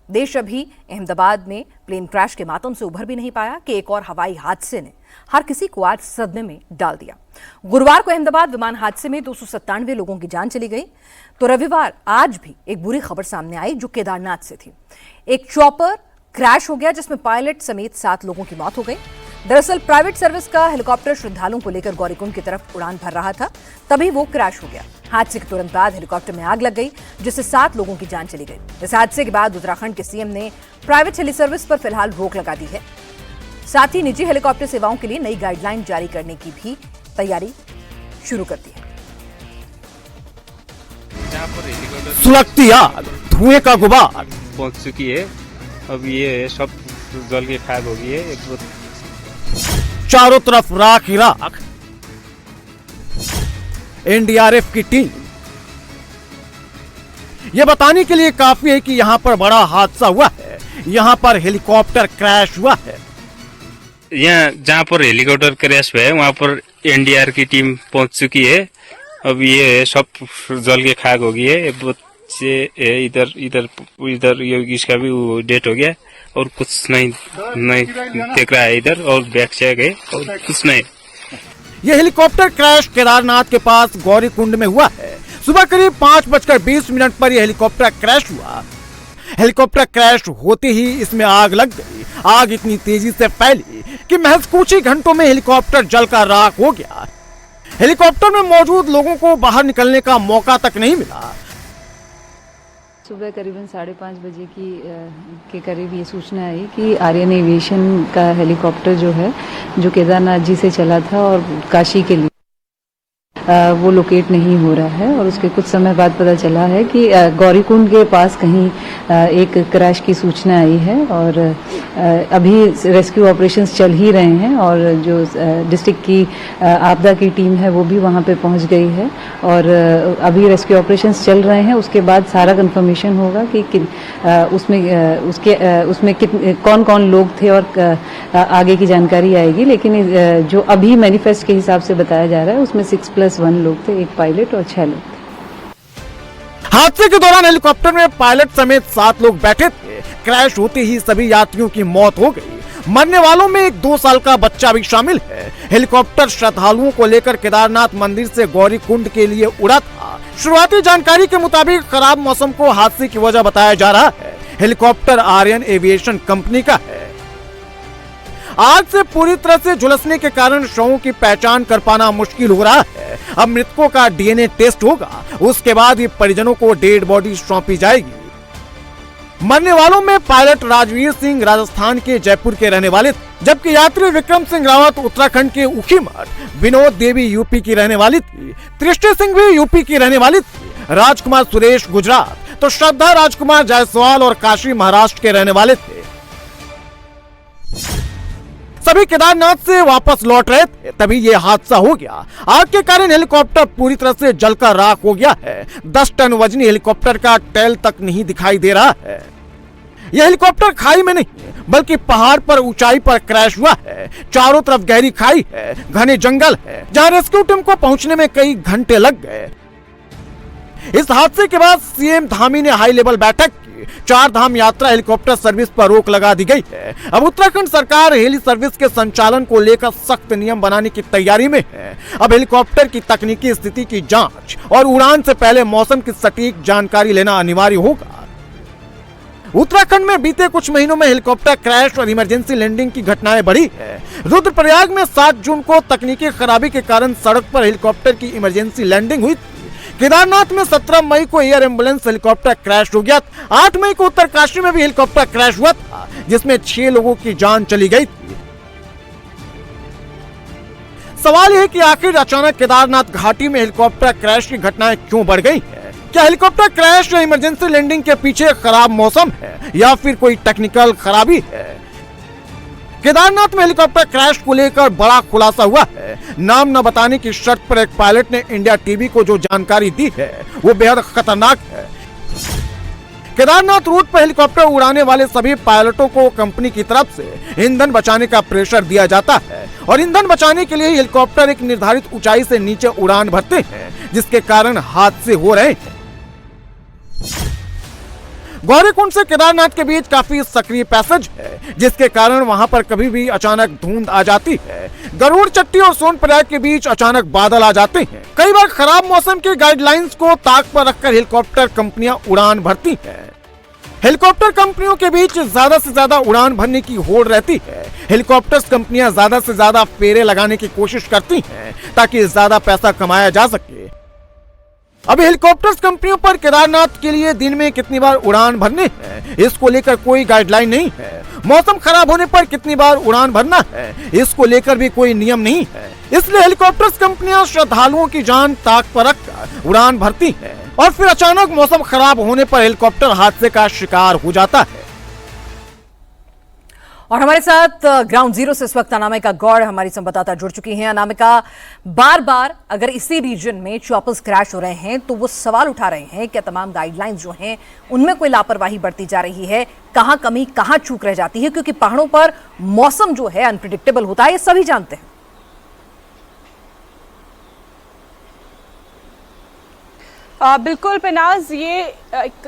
देश अभी अहमदाबाद में प्लेन क्रैश के मातम से उभर भी नहीं पाया कि एक और हवाई हादसे ने हर किसी को आज सदमे में डाल दिया। गुरुवार को अहमदाबाद विमान हादसे में 297 लोगों की जान चली गई, तो रविवार आज भी एक बुरी खबर सामने आई जो केदारनाथ से थी। एक चॉपर क्रैश हो गया जिसमें पायलट समेत 7 लोगों की मौत हो गई। दरअसल प्राइवेट सर्विस का हेलीकॉप्टर श्रद्धालुओं को लेकर गौरीकुंड की तरफ उड़ान भर रहा था, तभी वो क्रैश हो गया। हादसे के तुरंत बाद हेलीकॉप्टर में आग लग गई जिससे 7 लोगों की जान चली गई। इस हादसे के बाद उत्तराखंड के सीएम ने प्राइवेट हेली सर्विस पर फिलहाल रोक लगा दी है। साथ ही निजी हेलीकॉप्टर सेवाओं के लिए नई गाइडलाइन जारी करने की भी तैयारी शुरू कर दी है। सुलगती आग, धुएं का गुबार पहुंच चुकी है। अब ये सब जल के खाक हो गई है। चारों तरफ राख ही राख। एनडीआरएफ की टीम यह बताने के लिए काफी है कि यहां पर बड़ा हादसा हुआ है, यहां पर हेलीकॉप्टर क्रैश हुआ है। यहाँ जहाँ पर हेलीकॉप्टर क्रैश हुआ है वहाँ पर एनडीआर की टीम पहुंच चुकी है। अब ये सब जल के खाक हो गई है। बच्चे इधर इधर इधर इसका भी डेथ हो गया और कुछ नहीं देख रहा है इधर, और बैक से गए और कुछ नहीं। यह हेलीकॉप्टर क्रैश केदारनाथ के पास गौरीकुंड में हुआ है। सुबह करीब 5:20 पर यह हेलीकॉप्टर क्रैश हुआ। हेलीकॉप्टर क्रैश होते ही इसमें आग लग गई। आग इतनी तेजी से फैली कि महज कुछ ही घंटों में हेलीकॉप्टर जलकर राख हो गया। हेलीकॉप्टर में मौजूद लोगों को बाहर निकलने का मौका तक नहीं मिला। सुबह करीबन 5:30 बजे के करीब ये सूचना आई कि आर्यन एविएशन का हेलीकॉप्टर जो है, जो केदारनाथ जी से चला था और काशी के लिए वो लोकेट नहीं हो रहा है। और उसके कुछ समय बाद पता चला है कि गौरीकुंड के पास कहीं एक क्रैश की सूचना आई है और अभी रेस्क्यू ऑपरेशंस चल ही रहे हैं और जो डिस्ट्रिक्ट की आपदा की टीम है वो भी वहां पे पहुंच गई है और अभी रेस्क्यू ऑपरेशंस चल रहे हैं। उसके बाद सारा कंफर्मेशन होगा कि उसमें कौन कौन लोग थे और आगे की जानकारी आएगी। लेकिन जो अभी मैनिफेस्ट के हिसाब से बताया जा रहा है उसमें 6+1 लोग थे, एक पायलट और 6 लोग थे। हादसे के दौरान हेलीकॉप्टर में पायलट समेत 7 लोग बैठे थे। क्रैश होते ही सभी यात्रियों की मौत हो गई। मरने वालों में एक 2 साल का बच्चा भी शामिल है। हेलीकॉप्टर श्रद्धालुओं को लेकर केदारनाथ मंदिर से गौरीकुंड के लिए उड़ा था। शुरुआती जानकारी के मुताबिक खराब मौसम को हादसे की वजह बताया जा रहा है। हेलीकॉप्टर आर्यन एविएशन कंपनी का है। आग से पूरी तरह से झुलसने के कारण शवों की पहचान कर पाना मुश्किल हो रहा है। अब मृतकों का डीएनए टेस्ट होगा, उसके बाद ये परिजनों को डेड बॉडी सौंपी जाएगी। मरने वालों में पायलट राजवीर सिंह राजस्थान के जयपुर के रहने वाले, जबकि यात्री विक्रम सिंह रावत उत्तराखंड के ऊखीमठ, विनोद देवी यूपी की रहने वाली थी, तृष्टि सिंह भी यूपी की रहने वाली थी, राजकुमार सुरेश गुजरात, तो श्रद्धा राजकुमार जायसवाल और काशी महाराष्ट्र के रहने वाले थे। सभी केदारनाथ से वापस लौट रहे थे, तभी यह हादसा हो गया। आग के कारण हेलीकॉप्टर पूरी तरह से जलकर राख हो गया है। 10 टन वजनी हेलीकॉप्टर का टेल तक नहीं दिखाई दे रहा है। यह हेलीकॉप्टर खाई में नहीं बल्कि पहाड़ पर ऊंचाई पर क्रैश हुआ है। चारों तरफ गहरी खाई है, घने जंगल है, जहां रेस्क्यू टीम को पहुंचने में कई घंटे लग गए। इस हादसे के बाद सीएम धामी ने हाई लेवल बैठक की। 4 धाम यात्रा हेलीकॉप्टर सर्विस पर रोक लगा दी गई है। अब उत्तराखंड सरकार हेली सर्विस के संचालन को लेकर सख्त नियम बनाने की तैयारी में है। अब हेलीकॉप्टर की तकनीकी स्थिति की जांच और उड़ान से पहले मौसम की सटीक जानकारी लेना अनिवार्य होगा। उत्तराखंड में बीते कुछ महीनों में हेलीकॉप्टर क्रैश और इमरजेंसी लैंडिंग की घटनाएं बढ़ी है। रुद्रप्रयाग में 7 जून को तकनीकी खराबी के कारण सड़क पर हेलीकॉप्टर की इमरजेंसी लैंडिंग हुई थी। केदारनाथ में 17 मई को एयर एम्बुलेंस हेलीकॉप्टर क्रैश हो गया। 8 मई को उत्तरकाशी में भी हेलीकॉप्टर क्रैश हुआ था जिसमें 6 लोगों की जान चली गई थी। सवाल यह है कि आखिर अचानक केदारनाथ घाटी में हेलीकॉप्टर क्रैश की घटनाएं क्यों बढ़ गई हैं? क्या हेलीकॉप्टर क्रैश या इमरजेंसी लैंडिंग के पीछे खराब मौसम है या फिर कोई टेक्निकल खराबी है? केदारनाथ में हेलीकॉप्टर क्रैश को लेकर बड़ा खुलासा हुआ है। नाम न बताने की शर्त पर एक पायलट ने इंडिया टीवी को जो जानकारी दी है वो बेहद खतरनाक है। केदारनाथ रूट पर हेलीकॉप्टर उड़ाने वाले सभी पायलटों को कंपनी की तरफ से ईंधन बचाने का प्रेशर दिया जाता है और ईंधन बचाने के लिए हेलीकॉप्टर एक निर्धारित ऊंचाई से नीचे उड़ान भरते हैं, जिसके कारण हादसे हो रहे हैं। गौरीकुंड से केदारनाथ के बीच काफी सक्रिय पैसेज है, जिसके कारण वहां पर कभी भी अचानक धुंध आ जाती है। गरुड़ चट्टी और सोनप्रयाग के बीच अचानक बादल आ जाते हैं। कई बार खराब मौसम की गाइडलाइंस को ताक पर रखकर हेलीकॉप्टर कंपनियां उड़ान भरती हैं। हेलीकॉप्टर कंपनियों के बीच ज्यादा से ज्यादा उड़ान भरने की होड़ रहती है। हेलीकॉप्टर कंपनियां ज्यादा से ज्यादा फेरे लगाने की कोशिश करती हैं ताकि ज्यादा पैसा कमाया जा सके। अभी हेलीकॉप्टर कंपनियों पर केदारनाथ के लिए दिन में कितनी बार उड़ान भरने हैं, इसको लेकर कोई गाइडलाइन नहीं है। मौसम खराब होने पर कितनी बार उड़ान भरना है, इसको लेकर भी कोई नियम नहीं है। इसलिए हेलीकॉप्टर कंपनियां श्रद्धालुओं की जान ताक पर रखकर उड़ान भरती हैं और फिर अचानक मौसम खराब होने पर हेलीकॉप्टर हादसे का शिकार हो जाता है। और हमारे साथ ग्राउंड जीरो से इस वक्त अनामिका गौड़ हमारी संवाददाता जुड़ चुकी हैं। अनामिका, बार बार अगर इसी रीजन में चॉपर्स क्रैश हो रहे हैं तो वो सवाल उठा रहे हैं कि तमाम गाइडलाइंस जो हैं उनमें कोई लापरवाही बरती जा रही है, कहां कमी कहां चूक रह जाती है, क्योंकि पहाड़ों पर मौसम जो है अनप्रिडिक्टेबल होता है, ये सभी जानते हैं। बिल्कुल पिनाज, ये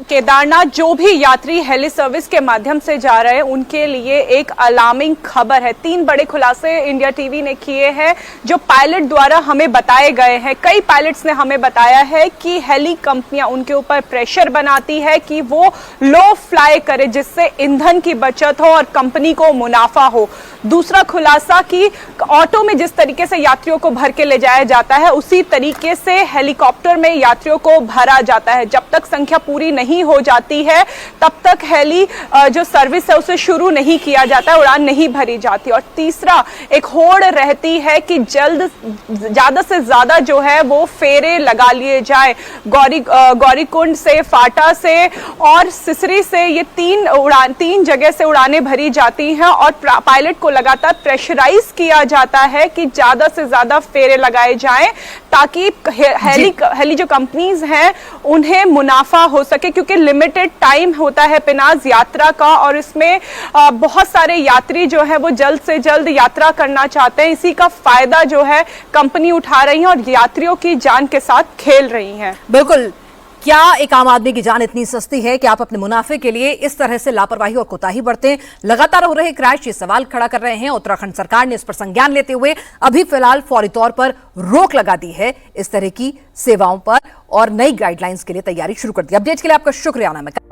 केदारनाथ जो भी यात्री हेली सर्विस के माध्यम से जा रहे हैं उनके लिए एक अलार्मिंग खबर है। 3 बड़े खुलासे इंडिया टीवी ने किए हैं जो पायलट द्वारा हमें बताए गए हैं। कई पायलट्स ने हमें बताया है कि हेली कंपनियां उनके ऊपर प्रेशर बनाती है कि वो लो फ्लाई करे, जिससे ईंधन की बचत हो और कंपनी को मुनाफा हो। दूसरा खुलासा कि ऑटो में जिस तरीके से यात्रियों को भर के ले जाया जाता है उसी तरीके से हेलीकॉप्टर में यात्रियों को भरा जाता है। जब तक संख्या पूरी नहीं हो जाती है तब तक हेली जो सर्विस है उसे शुरू नहीं किया जाता, उड़ान नहीं भरी जाती। और तीसरा एक होड़ रहती है कि ज्यादा से ज्यादा जो है वो फेरे लगा लिए जाए। गौरीकुंड से, फाटा से और सिसरी से ये 3 जगह से उड़ानें भरी जाती हैं और पायलट को लगातार प्रेशराइज किया जाता है कि ज्यादा से ज्यादा फेरे लगाए जाएं ताकि हेली जो कंपनीज हैं उन्हें मुनाफा हो सके, क्योंकि लिमिटेड टाइम होता है पिनाज यात्रा का और इसमें बहुत सारे यात्री जो है वो जल्द से जल्द यात्रा करना चाहते हैं। इसी का फायदा जो है कंपनी उठा रही है और यात्रियों की जान के साथ खेल रही हैं। बिल्कुल, क्या एक आम आदमी की जान इतनी सस्ती है कि आप अपने मुनाफे के लिए इस तरह से लापरवाही और कोताही बरतें? लगातार हो रहे क्रैश ये सवाल खड़ा कर रहे हैं। उत्तराखंड सरकार ने इस पर संज्ञान लेते हुए अभी फिलहाल फौरी तौर पर रोक लगा दी है इस तरह की सेवाओं पर और नई गाइडलाइंस के लिए तैयारी शुरू कर दी। अपडेट के लिए आपका शुक्रिया अनामिका।